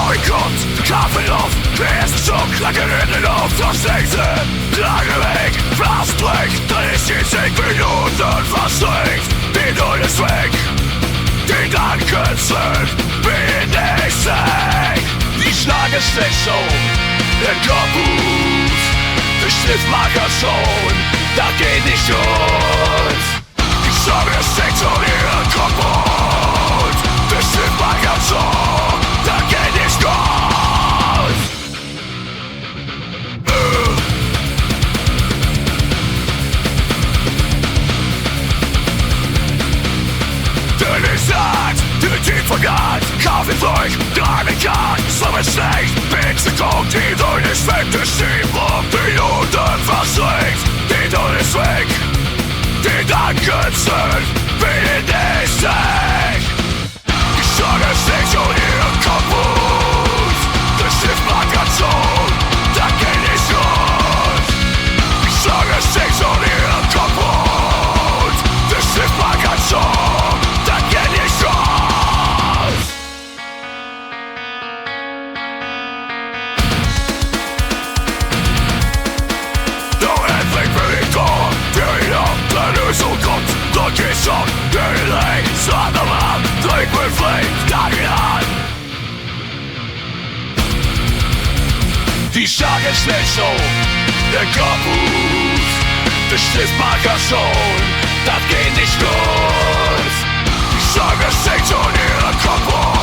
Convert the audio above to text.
Morgen kommt, Kaffeeduft, der erste Schluck, lange in der Luft, das nächste, lange Weg, was drückt, dann ist die 10 Minuten verstriekt, die Geduld ist weg, die Gedanken sind wie nächste. Die Schlange steckt schon, der kaputt, der Stift markert schon, da geht nicht gut. Die Schlange steckt schon, ihren kaputt, der Stift markert schon, da geht nicht gut. Die vergaht, Kaffeeduft, markert, so verstriekt, bitte kommt, die Geduld ist weg, der Stift Minuten verstriekt, die Geduld ist weg, die Gedanken sind wie nächste. Die Schlange steckt schon ihren kaputt, der Stift markert schon, da geht nicht gut. Die Schlange steckt schon ihren kaputt, der Stift markert schon, da geht nicht gut. Lösung kommt, doch geht's schon, der Reeg, drückt mit Fliegt, dann ihren. Die Schlange schlägt schon, der kaputt, der Stift markert schon, das geht nicht gut. Die Schlange steckt schon ihren Kopf.